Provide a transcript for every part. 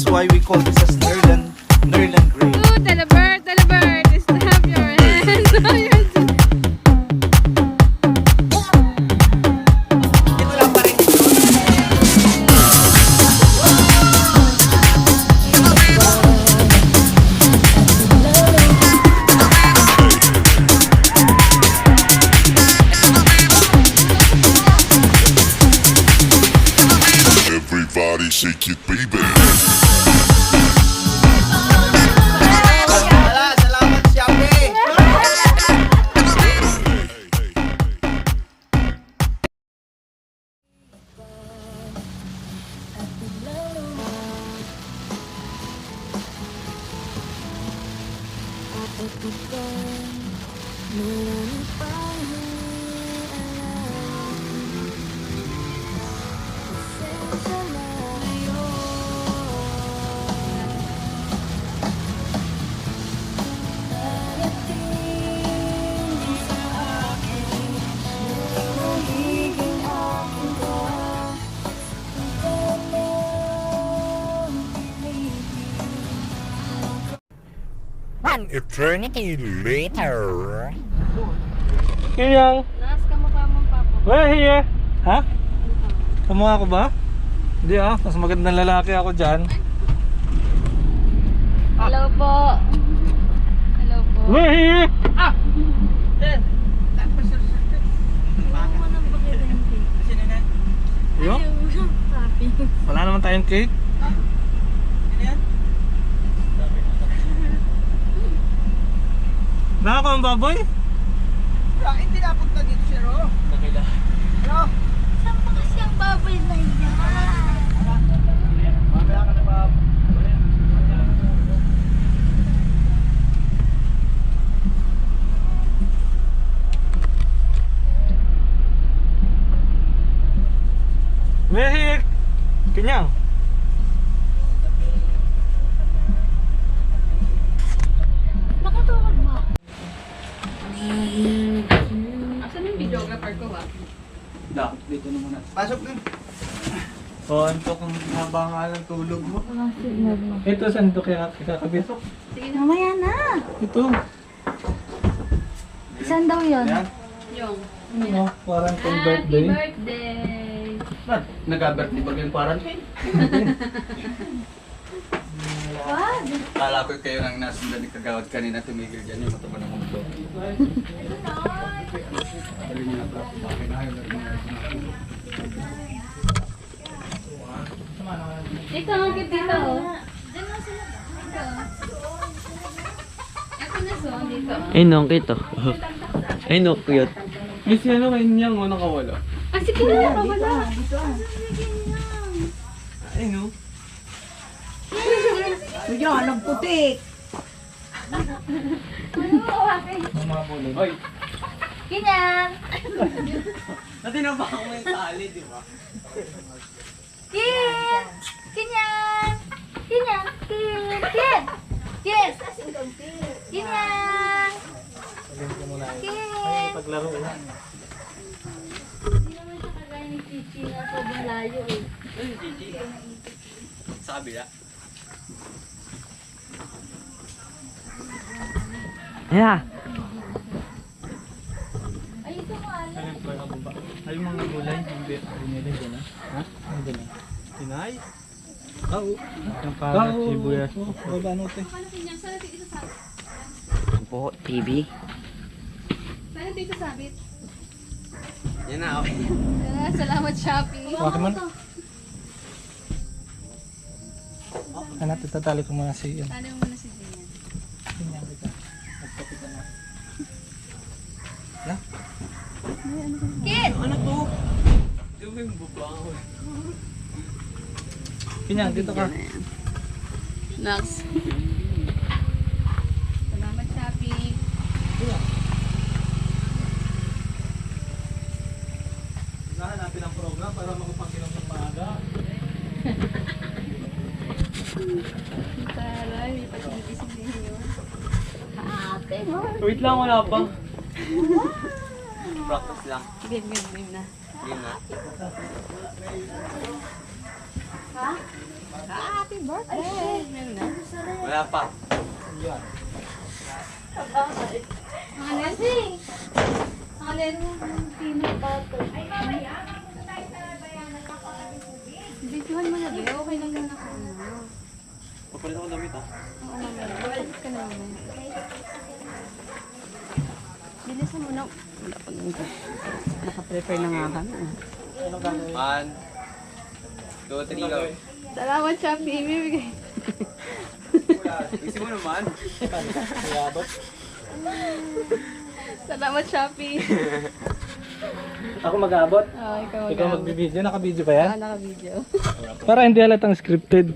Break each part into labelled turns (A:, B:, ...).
A: That's why we call this as Nerland grape.
B: Ooh, Telebird, snap your hands.
A: Ito lang pa rin ito.
C: Everybody shake it, baby.
A: Salamat, Shopee!
D: One eternity later.
E: Kinyang,
B: Nas ka mukha mong papa.
E: where here? Ha? Kamukha ko ba? Hindi ah, mas magandang lalaki ako dyan.
B: Hello po. Hello po.
E: Where here? Yo? Wala naman tayong cake. Nakaka ang baboy?
A: Hindi napunta dito siya, Ro. Ro!
B: Saan pa kasi ang baboy na yan?
A: Mamaya ka na ba?
E: Where here? Kinyang.
B: Nakatulog mo. Asan yung videographer ko ba?
A: Dito na muna. Pasok na.
E: Oh, antok ang haba nga ng tulog mo. Ito, saan ito kaya kakabit?
B: Sige na. Mamaya na.
E: Ito.
B: Saan daw yun?
A: Yan.
B: Yung.
E: Ano, parang kung
B: Happy
E: birthday.
B: birthday!
A: Ba't? Nag-birthday ba kayong quarantine?
B: Wag!
A: Kala ko kayo nang nasundan ni Kagawad kanina tumigil dyan yung mataba ng mundo. Dali niyo na bro. Bakit na kayo
B: Dito, ang cute dito. Diyan na sila. Ito na so, dito.
F: Ay, no, kito. Ay, no, cute.
E: Miss, ano kayo niyang o nakawala?
B: Ah, sige na, wala.
E: Ay, no.
G: Yan, nagputik.
E: Mga bulog. Oy,
B: Kinyang!
E: natinabakan mo yung tali, di ba?
B: Kit! Kinyang! Kinyang! Kit! Kit! Kit! Kinyang!
E: Sabihin ko muna yun.
B: Kit!
E: Paglaro yan.
B: Hindi naman siya kagaya ni Chichi na sobrang layo eh.
E: Sabi ya.
F: Yeah.
B: Ay, ito nga alam.
E: Ayun pa yung baba. Ay, yung mga gulay, hindi binili dyan ah. Ha? Hindi na. Pinay? Oo. Yung karat, sibuyas. Oo, baba ano ito eh.
B: Ano Kinyang? Saan natin ito sabit?
F: Po, TV.
B: Saan natin ito sabit?
A: Yan na, okay.
B: Salamat Shopee.
E: Bakit man? Anak, itatali ko muna si yun.
B: Ano mo na si Jian?
E: Tingnan kita. Magkapitan na. Na?
B: Kit!
E: Ano to? Di ba yung babaw? Kinyang, dito ka.
B: Nox. Salamat Shopee.
E: Hanapin ang program para makapag-inom ng maaga.
B: Taray, may pasigising din yun. Ate mo.
E: Wait lang, wala pa. Practice lang.
B: Game na.
E: Game na.
B: Ha? Ate
F: Wala pa.
B: Kasi, alin mo yung peanut butter. Videohan mo na ba? Okay lang yun ako.
F: Papalit ako damit ah.
B: Oo, mamaya. Papalit ka na mamaya. Bilisan mo na.
G: Naka-prepare na nga kami.
F: 1, 2, 3, go.
B: Salamat, Shopee. Ibibigay.
F: Isi mo naman.
B: Salamat, Shopee.
E: Ako mag-aabot.
B: Ikaw
E: Ikaw magbibideo. Naka-video pa yan?
B: naka-video.
E: Para hindi halatang scripted.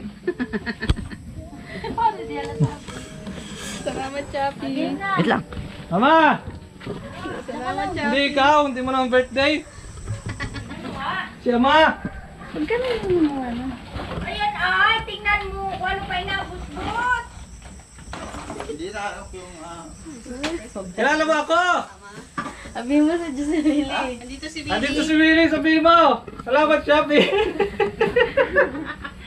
B: Salamat, Shopee.
F: Wait lang.
E: Mama!
B: Salamat,
E: Hindi ikaw. Hindi mo naman birthday. Si Ama!
B: Huwag ka na yung mga ano.
G: Ayan ay, tingnan mo kung ano pa inabot-bot.
A: Hindi na ako yung...
E: Kilala mo ako!
B: Sabihin mo sa Diyos Willie. Andito si
E: Andito si Willie. Sabihin mo! Salamat, Shopee!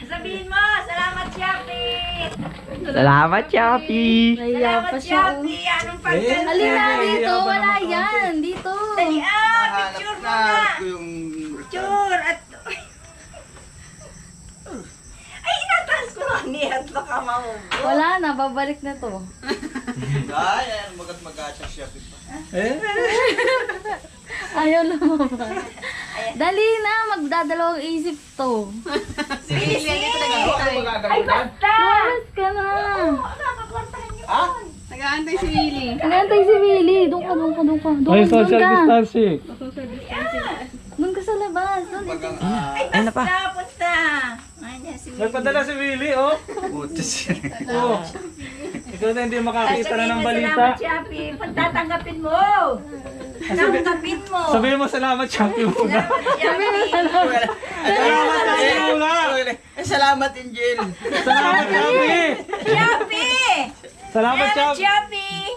G: Sabihin mo, salamat Shopee.
F: Salamat, Shopee!
B: Nahiya pa
G: Salamat
B: siya.
G: Shopee. Anong pagkakas?
B: Halina dito. Wala yan. Dito.
G: Dali, picture mo na.
A: ko yung...
G: Picture at... Ay, inatrans ko lang niya at baka mahubo.
B: Wala na. Babalik na to.
A: Ay, ayan, mag-atcha siya.
E: Eh?
B: Ayaw lumabas. Dali na. Magdadalawang isip to.
G: Ay, basta!
B: Lumabas ka na.
G: Nakakwartahan niyo.
B: Nag-aantay si Willie. Doon ka.
E: Ay,
B: Doon
E: social
B: ka.
E: distancing.
B: Doon ka sa labas. Doon.
G: Ay, basta, punta. Ayan si Willie.
E: Nagpadala si Willie, oh.
A: Butis.
E: Oh. Ikaw na hindi makakita na ng balita.
G: Salamat, Shopee. Pagtatanggapin mo. Tanggapin mo.
E: Sabihin mo salamat, Shopee muna.
G: Shopee.
E: Salamat, Shopee muna.
A: Salamat, Angel.
E: Salamat, Shopee.
G: Shopee.
E: Salamat, Shopee.
G: Shopee.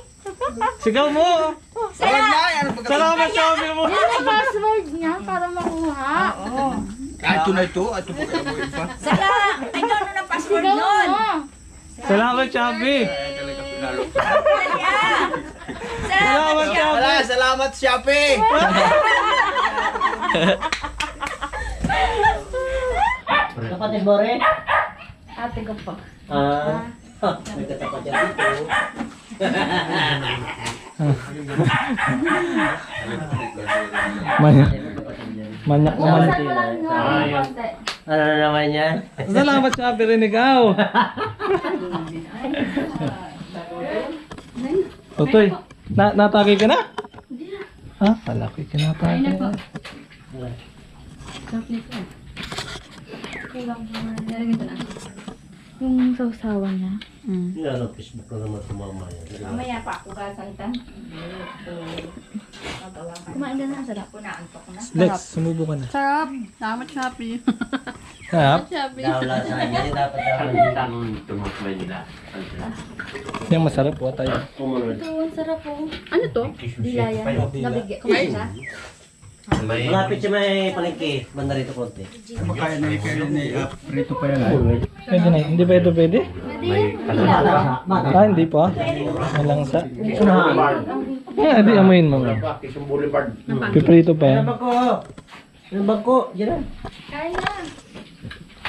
E: Sigaw mo.
A: Tawag na, ano pagka...
E: Salamat, Shopee mo.
B: Yan ang password niya para makuha.
A: Ito na ito. Ito pagkakabuhin pa.
G: Salamat. Ay, ano ng password
B: Sigaw
G: nun?
B: mo.
E: Salamat, Shopee.
A: Ay, talaga pinalo.
E: Salamat, Shopee.
A: Wala, salamat, Shopee.
H: Kapatid mo rin?
B: Ate ko pa.
H: May katapat yan dito.
E: Manyak naman.
B: Saan mo lang nga konti.
H: Ano na naman yan?
E: Salamat, Shopee rin ikaw. Totoy, natake ka na? Ha? Palaki ka na
B: Ayun na po.
E: tatay.
B: Chocolate po. Kulang po na. Nilagay ko na. Yung sausawan niya.
H: Ano, Facebook ko naman sumama yan.
G: Mamaya pa ako kasanta.
B: Kumain ka na. Sarap.
G: Punaantok na.
E: Lex, sumubo ka na.
B: Sarap. Salamat, Shopee.
E: Sarap?
B: Shopee.
H: Wala sa akin. Yan dapat
E: Yung masarap po tayo.
B: Ito, ang sarap po. Ano to? Dilaya. Nabigyan. Kumain ka?
H: Malapit siya may palengke. Banda rito konti.
A: Makaya na ikaw ni Prito pa yan.
E: Pwede na, hindi ba ito pwede? Ah, hindi pa. Malangsa. Ah, hindi amoyin mo. Piprito pa yan.
H: Bangko! Yung bangko! Diyan na.
B: Kain na.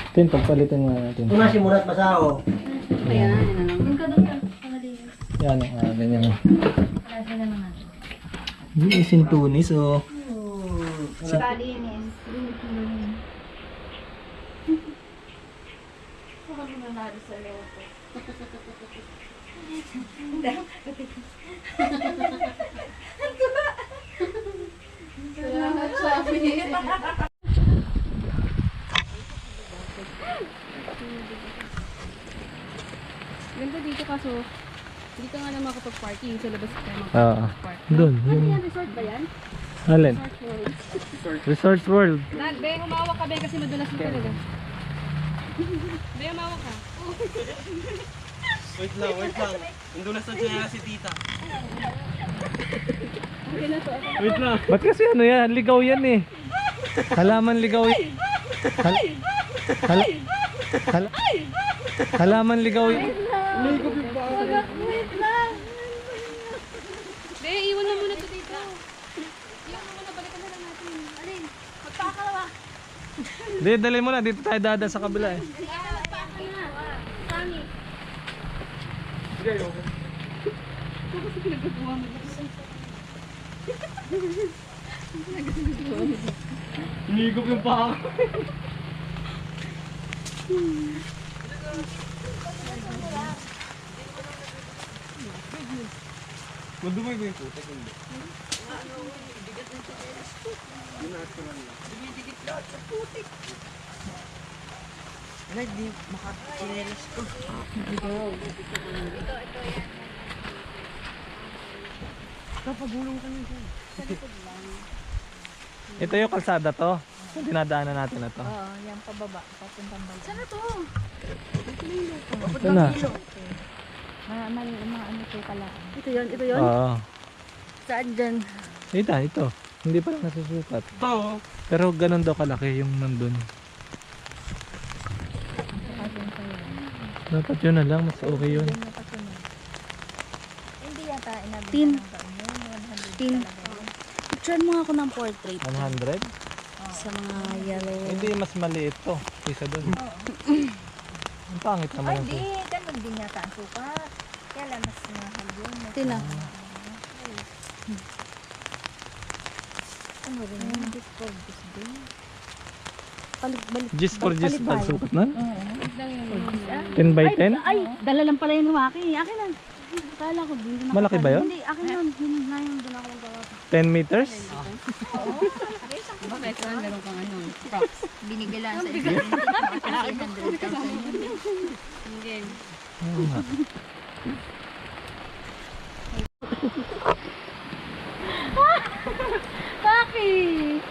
E: Tin, pagpalitan mo natin.
H: Punasin mo na at masao.
B: Doon ka, doon ka. Pangalinis.
E: Yan ang ganyan.
B: Kasi na naman.
E: Hindi sintunis, oh.
G: Kalinis.
B: Baka mananalo sa loto. Salamat, Shopee.
I: Ganda dito kaso, hindi ka nga na makapag-parking sa labas tayo
E: Oo.
I: mag-park.
E: Doon,
I: Ano
E: yung...
I: yan? Resort ba yan?
E: Alin?
I: Resort World.
E: Resort World.
I: Be, humawak ka be kasi madulas mo talaga. Be, humawak ka.
F: Wait lang. Indulas na siya si tita.
I: Okay na to.
E: Wait lang. Ba't kasi ano yan? Ligaw yan eh. Halaman ligaw yan. Halaman ligaw.
B: Wait lang.
I: Be, iwan na muna ito dito. Iwan na muna, balikan na lang natin.
B: Alin? Magpakalawa.
E: Hindi, dali mo na. Dito tayo dada sa kabila eh.
B: Magpaka na. Sami.
E: Hinigop yung paa. Madumay ba yung putek? Hindi. Ito yung kalsada to. Dinadaanan natin na to.
G: Oo, yan pababa. Papuntang balik.
B: Sana to?
E: Ito na.
G: Mga ano po pala.
B: Ito yun, ito yun?
E: Oo.
B: Saan dyan?
E: Ito. Hindi pa lang nasusukat. Pero ganun daw kalaki yung nandun. Dapat yun na lang. Mas okay yun.
G: Hindi yata inabi
B: Tin.
G: ng taon yun. 100
B: Tin.
G: talaga yun.
B: Picture mo ako ng portrait
E: 100?
B: sa mga yellow.
E: Hindi, mas maliit to. Isa dun. Ang pangit
G: Ay,
E: naman
G: di.
E: ito.
G: Ganun din yata ang sukat. Kaya lang mas mahal yun.
B: Tina.
G: Ano rin yun? This for this din.
B: Balik.
E: Gis for gis ba sukat na?
G: Oo.
E: 10 by 10?
B: Ay, dala lang pala yun ng akin. Akin na. Kala ko, hindi na.
E: Malaki ba yun?
B: Hindi, akin yun. Yun na yung doon ako magawa.
E: 10 meters?
B: Bakit saan meron kang ano? Props.
G: Binigala sa isang 800,000 yun.
B: Hindi.
E: Oo nga.
B: Bakit?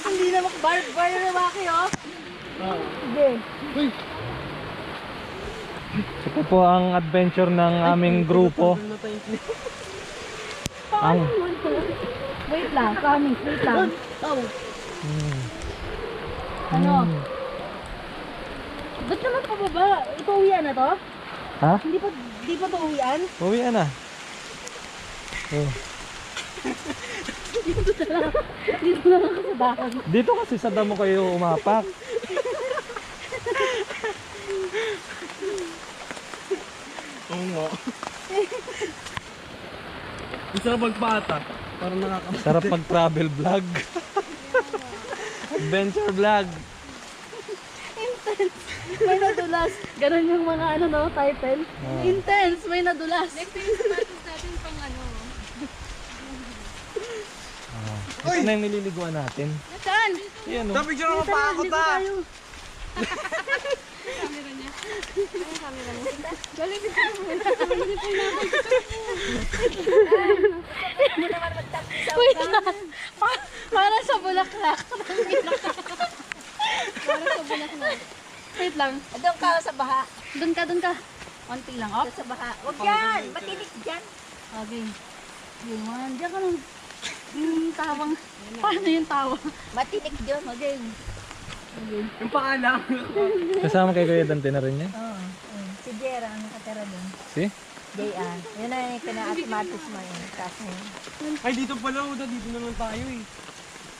B: Hindi na makbar na Maki, oh.
E: Ito po ang adventure ng aming grupo. Ang
B: Wait lang, coming. Wait lang. Oh. Ano? Ba't naman pababa? Ito uwian na to?
E: ha?
B: Hindi pa to uwian?
E: Uwian na. Oh.
B: Dito na lang sa dahon.
E: Dito kasi sa damo kayo umapak.
F: Oo nga. Isa magpata. Para nakaka...
E: Sarap mag-travel vlog. Adventure vlog.
B: May nadulas. Ganon yung mga ano no, title. Intense, may nadulas.
I: Next time yung sapatos natin pang ano.
E: Ito na yung nililiguan natin.
B: Saan?
E: Yan o.
F: Picture ako pa ako ta!
I: Camera niya. Ay, camera mo. Galing dito muna.
B: Wait lang. Para sa bulaklak.
I: Para sa bulaklak.
B: Wait lang.
G: Doon ka sa baha.
B: Doon ka. Konti lang. Up.
G: Doon sa baha. Huwag yan! Matinik dyan.
B: Okay. Yun man. Diyan ka nung yung tawang. Paano yung tawa?
G: Matinik dyan.
B: Okay.
F: Yung paalam.
E: Kasama kay Kuya Dante na rin yan.
G: Oo. Si Jera ang nakatira doon.
E: Si?
G: Jayan. Yun na yung kina-atmatis mo yun. Kasi
F: Ay, dito pala. Uda, dito naman tayo eh.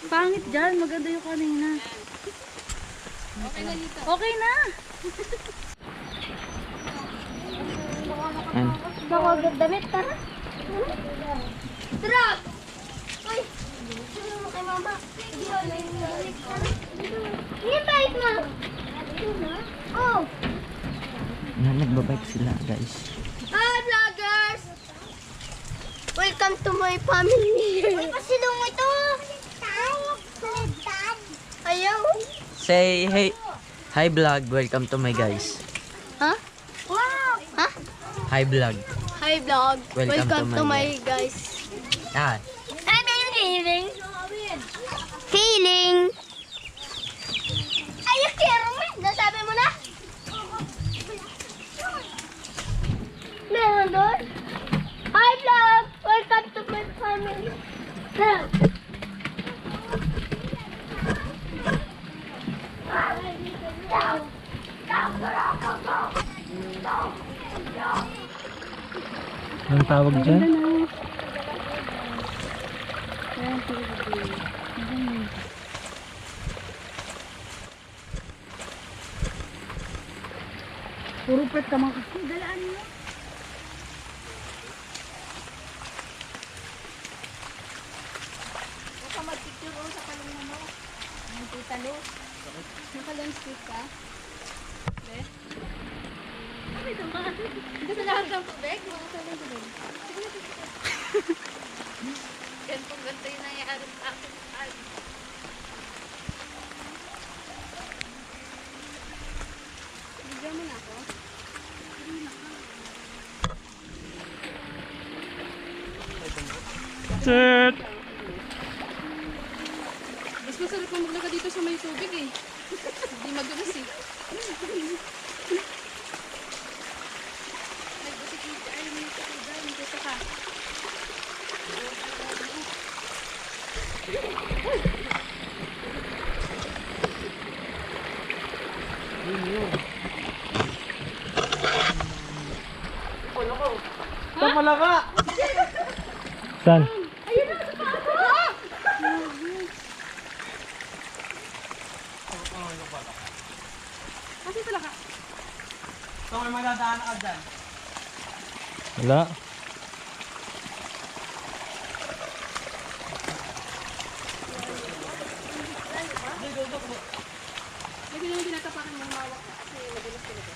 B: Pangit dyan. Maganda yung kanina.
I: Okay na dito.
B: Okay na.
E: Ano?
B: Baka agad damit. Tara.
G: Tara! Uy! Sino mo kay mama? Ini-bike mo! Oh!
H: Nagbabike sila, guys.
G: Hi, vloggers! Welcome to my family! Uy, pasilong ito! Ayaw!
H: Say, hey, hi vlog, welcome to my guys.
G: Ha? Wow! Ha?
H: Hi vlog.
G: Hi, vlog!
H: Welcome to my
G: guys!
H: Ah,
G: Ano yung healing? Healing! Ay, yung Kermit! Nasabi mo na? Meron doon? Hi, vlog! Welcome to my family!
E: Anong tawag dyan?
B: Puro pet ka mga kasi. Dalaan mo.
G: Huwag ka mag-picture o sa kalungan mo. Ang titalo. Naka-landscape ka. Be? Ay, ito ba? Hindi sa lahat ng tubig. Mga sa lang tubig. Gantong ganto yung nangyayari sa akin. Bigyan mo na ako.
E: Set!
I: Mas masarap na maglaga dito sa may tubig eh. Hindi madulas eh. Nagbutik dito. Ay, may tubig. May dito ka.
F: Tama ka!
E: Saan?
I: Kasi talaga.
F: So, may magdadaan ka dyan.
E: Wala.
I: Lagi na yung tinatapakan mong mawak ka. Kasi madulas talaga.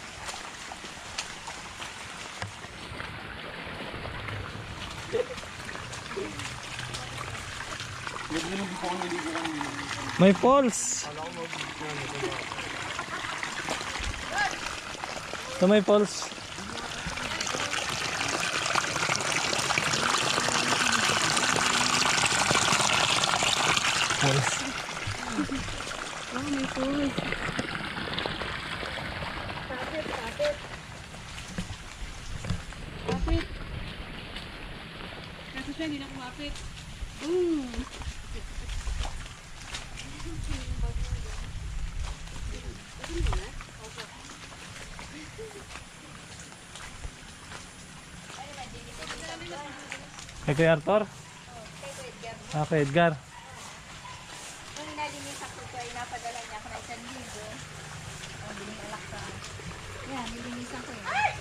E: May falls. Ito may falls. Falls.
I: Oh, may tools. Kapit. Kasi siya hindi na kumapit.
E: Kay Kuya Arthur? Ah, kay Edgar.
G: Nung nalinisan ko ay napadala niya ako ng 1,000. Ang binilak ka. Yan, nilinisan ko yan.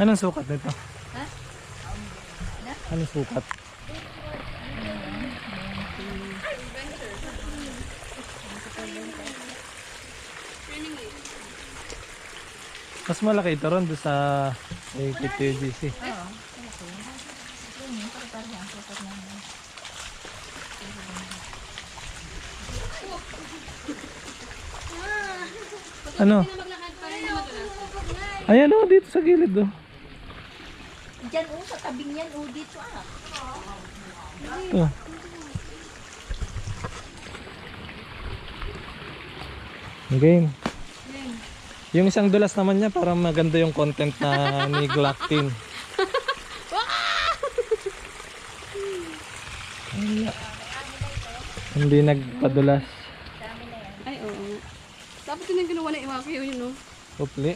E: Anong sukat nito?
G: Ha?
E: Anong sukat? Mas malaki ito ron doon sa KTGC. Ano?
I: Maglakad pa rin na madulas.
E: Ayan o, dito sa gilid o.
G: Diyan sa tabing yan, dito
E: Ito. Game. Yung isang dulas naman niya, parang maganda yung content na ni Glocktin. Hindi nagpadulas.
I: Ay, oo nga. Dapat yun yung ginawa na iwakayo yun, no?
E: Hopefully.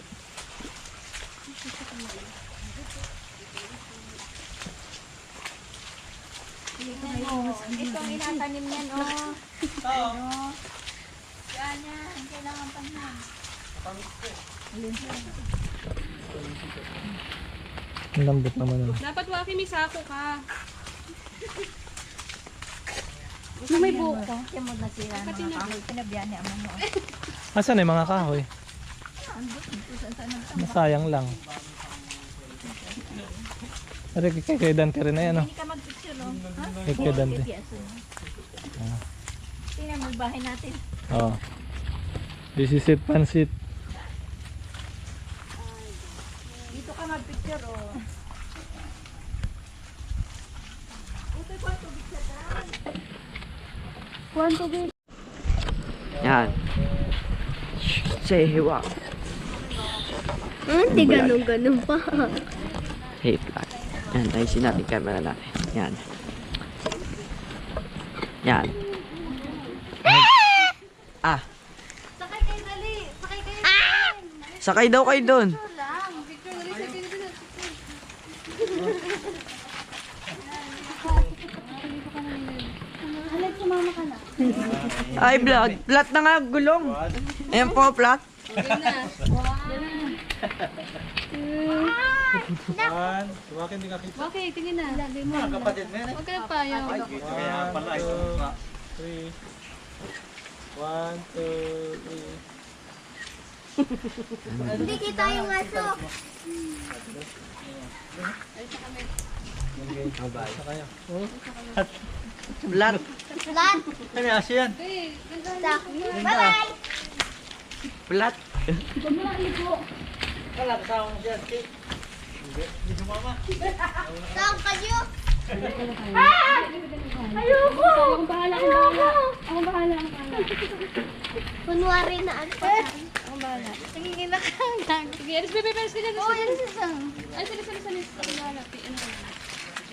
G: Ito ang inatanim yan, Yan yan, kailangan pa yan.
E: Ang lambot naman yun.
I: Dapat waki may sako ka. May buhok ka.
G: Yan mo nasira mga kahoy. Pinabiyan niya mo.
E: Asan na yung mga kahoy? Masayang lang. Pero kay Dante rin na yan,
G: Hindi ka mag-picture,
E: Kay Dante.
G: Tingnan mo yung bahay natin.
E: Oh. This is it, pansit.
G: Dito ka mag-picture,
B: Kuhan tubig.
A: Yan. Say wow.
G: Hindi ganun pa.
A: Hate lang. Yan, ayusin natin camera natin. Yan. Yan. Ah,
G: Sakay kayo, dali. Sakay kayo.
A: sakay daw kayo doon.
G: Lang.
I: Picture, dali sa pinipinat.
A: Ay, vlog. Flat na nga, gulong. Ayan po, flat.
E: One. Suwakin din kakita.
I: Okay, tingin na. Lagay mo.
E: Kapatid mo yan eh.
I: Huwag ka na payaw.
E: Kaya pala ito. 3. 1, 2, 3.
G: Hindi kita yung aso.
A: Flat.
G: Lan.
E: Ano yung aso yan?
G: Bye-bye.
A: Flat.
E: Wala, kasama mo siya.
G: Saan kayo?
I: Ayoko! Akong bahala, akong bahala. Akong bahala, akong bahala.
G: Kunwari na ano pa.
I: Akong bahala.
G: Nagiging nakanggang.
I: Sige, alis, bebe, alis ka dyan.
G: Oo, yan sa sang.
I: Alis, alis, alis, alis. Akong bahala.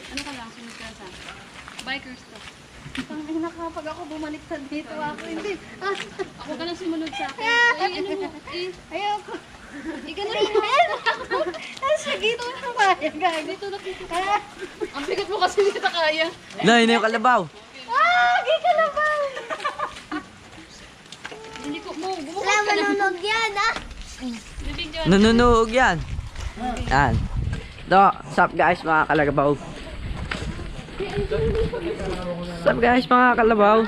I: Ano ka lang, sunod ka sa bikers to.
G: Ang nakapag ako bumaliktad dito ako. Hindi.
I: Ako ka lang sumunod sa akin. Ay, ano mo?
G: Ayoko.
I: Ikaw na rin.
G: Nasa gito na kaya, gago.
I: Dito nakita. Ang bigat mo kasi hindi kita kaya.
A: Na, yun yung kalabaw.
G: Gika na ba?
I: Hindi ko mo. Bumukas
G: Wala
I: ka na.
G: manunog yan,
I: Bibigyan.
A: Nanunuhog yan. Yan. Do, sup guys mga kalabaw. Sup guys mga kalabaw.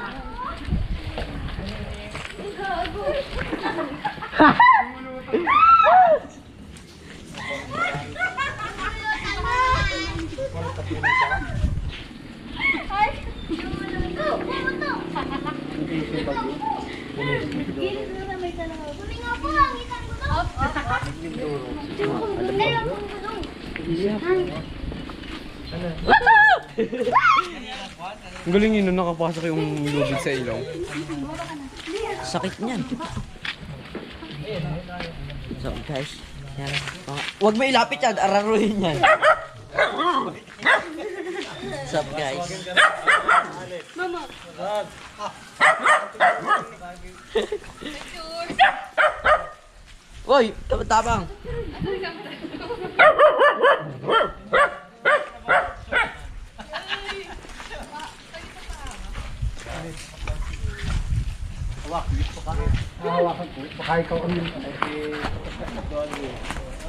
G: Kuning nga po, ang ikan mo to.
F: Ang galing yun nung nakapasok yung lubid sa ilaw.
A: Sakit niyan. So guys, yan. Huwag mo ilapit yan, araruhin yan. Sup guys.
I: Mama.
A: Uy, tabang.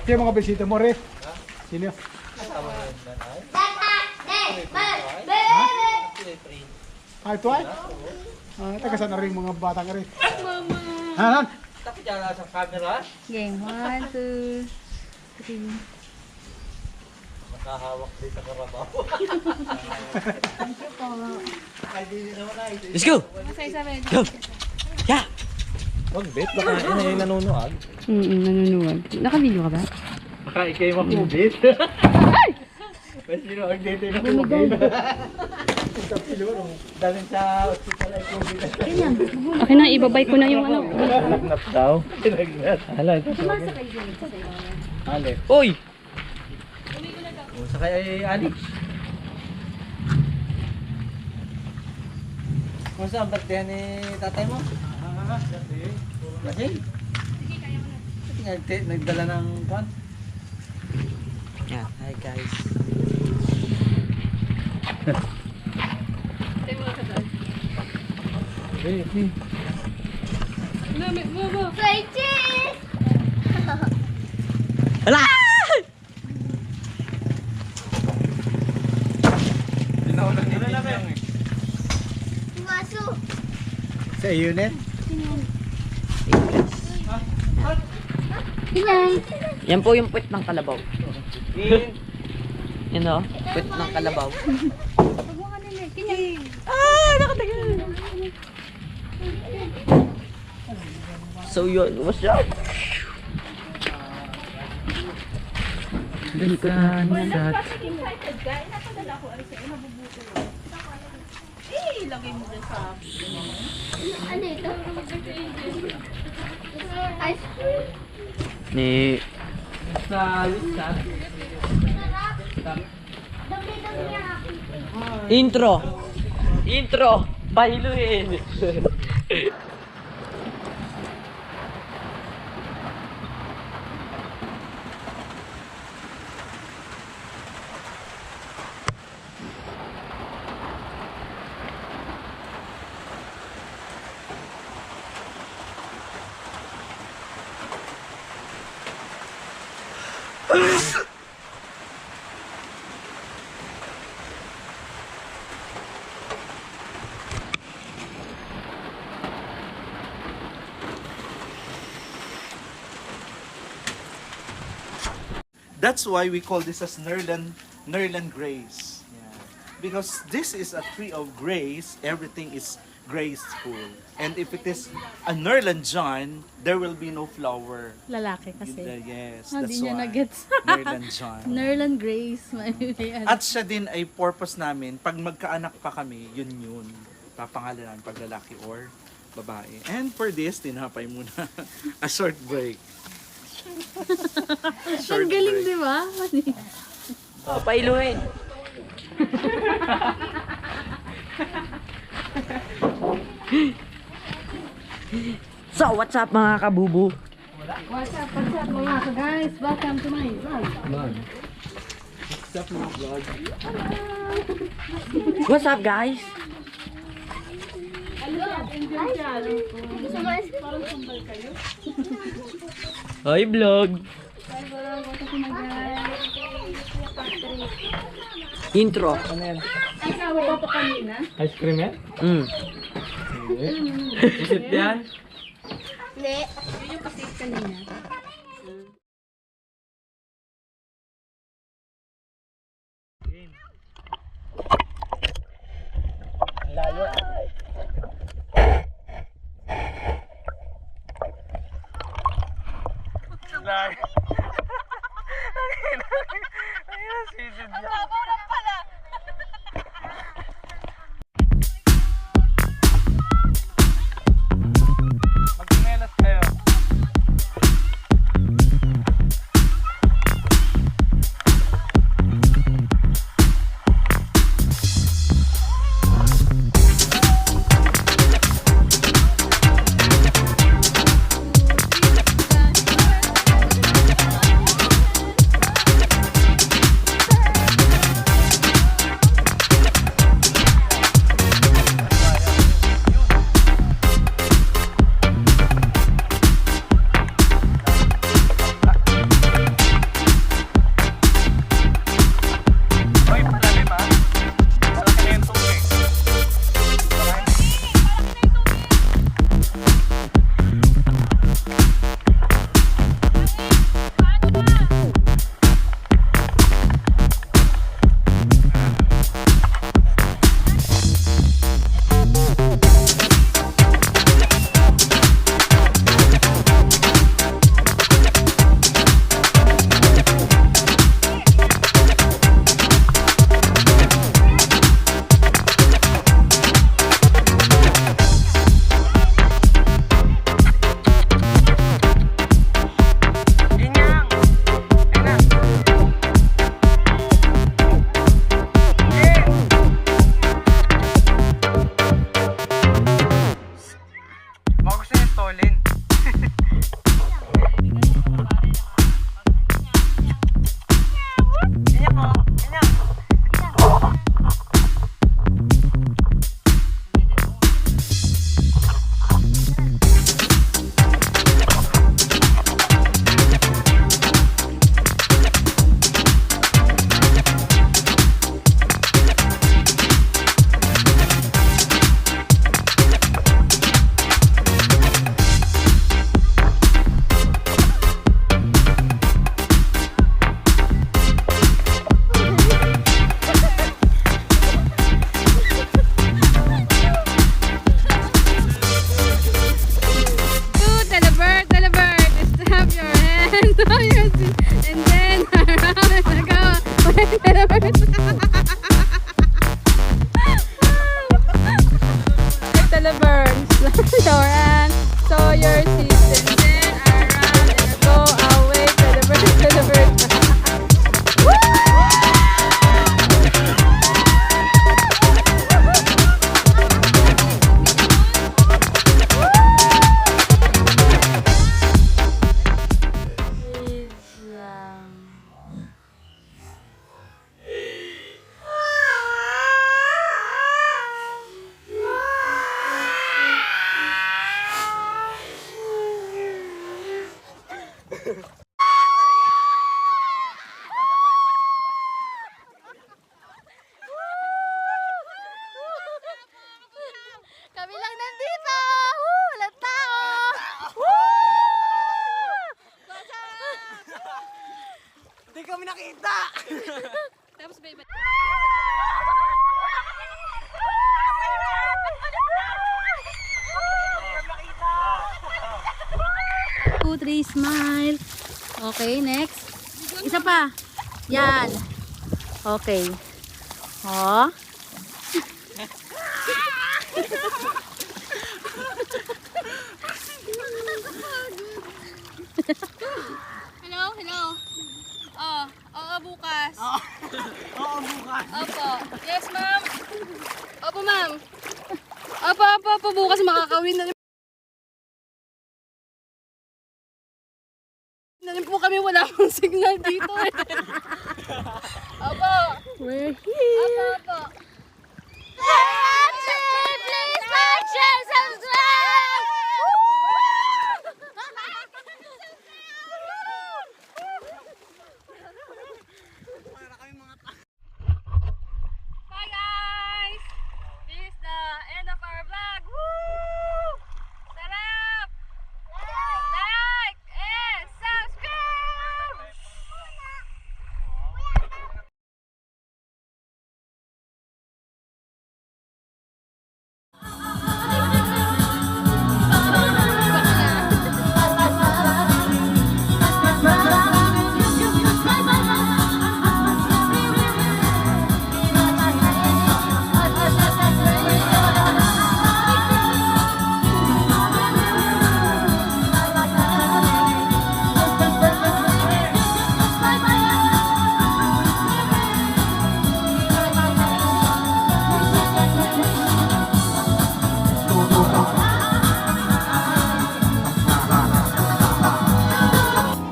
E: Sino mga bisita mo rin? Sino? Ah, ito ay? Taga saan na rin mga batang rin?
I: Mama.
E: Hanan?
A: Tapos dyan sa camera.
B: Game 1, 2, 3.
A: Nakahawak din sa karabaw. Let's go!
I: Isa-isa ba yun?
A: Go! Yeah!
E: Wag bet, baka ina yung nanunuag.
B: Nanunuwag. Naka-video ka ba?
E: Baka ikay makubit. Mas sino ang dito yung nakubit. Dahil sa hospital ay kubit.
I: Okay na, ibabay ko na yung ano.
E: Nagnap daw. Nagnap. Hala, ito. Ale.
A: Uy!
E: Sakay ay Alex. Kung saan birthday ni tatay mo? Kasi? Nagdala ng kwan?
A: Yan, hi guys.
I: Tayo mo ka dyan.
E: Hey.
I: Mama.
G: Say cheese!
A: Hala!
E: Pinaulan nila lang eh.
G: Yung aso.
E: Sa iyo nen?
A: Yan po yung puwit ng kalabaw. Yan o, puwit ng kalabaw.
G: Huwag mo ka nila. Kinyang.
A: Ah, nakatagal. So yun, what's up?
G: Ano ito? Ice cream.
A: Ni
G: Dami-dami niya.
A: Intro! Pahiluin! That's why we call this as Nerland Grace. Yeah. Because this is a tree of grace, everything is graceful. And if it is a Nerland John, there will be no flower.
B: Lalaki kasi.
A: Yes,
B: Hindi
A: that's
B: niya
A: why.
B: na-gets.
A: Nerland John.
B: Nerland Grace. May
A: At siya din ay purpose namin, pag magkaanak pa kami, yun. Papangalanan pag lalaki or babae. And for this, tinapay muna a short break.
B: Ang galing, di ba?
F: Pailuhin.
H: So, what's up mga kabubu?
B: What's up mga guys? Welcome to my vlog.
H: What's up guys?
F: Hi, vlog.
H: Intro.
B: Ang sawa ko pa kanina.
E: Ice cream yan?
F: Isip yan?
G: Hindi.
B: Yun yung kasi kanina.
E: Magsinelas kayo. Hoy, malalim ah. Malaki na yung tubig. Baka gusto niya stolin.
I: Telebird, strap your hands on your seat, and then around and go. Telebird. Telebird, strap your hands on your seat, and then around and go away. Telebird.
G: Please smile. Okay, next. Isa pa. Yan. Okay. Oh.
I: Hello, hello. Oo, bukas.
A: Oo, bukas.
I: Opo. Yes, ma'am. Opo, ma'am. Opo, bukas makakawin na rin. Na rin po kami, wala akong signal dito eh. Opo.
G: We're here.
I: Opo.
G: Please like, share, subscribe.
I: Bye guys! This is the end of our vlog. Woo! Sarap! Like and subscribe!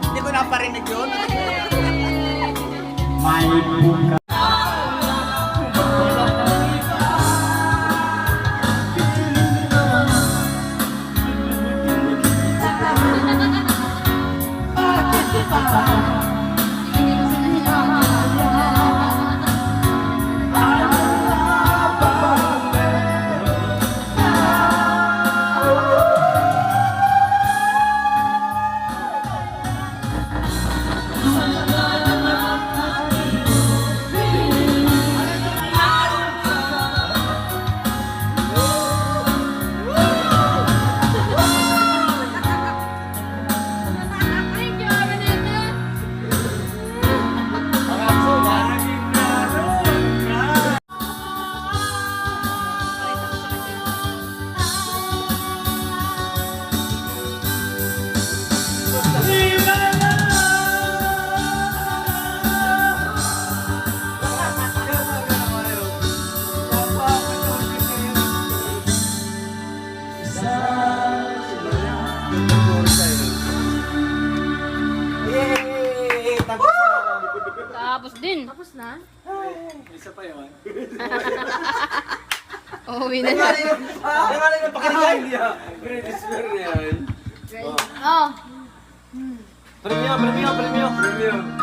A: Hindi ko naparinig yun.
I: Thank you, Amanita!
A: Yay!
I: Tapos din.
G: Tapos na?
E: Isa pa yun.
I: Uuwi na.
A: Nangalan ng pakinggan.
E: Greatest fear na yan.
I: Oh.
E: Premium.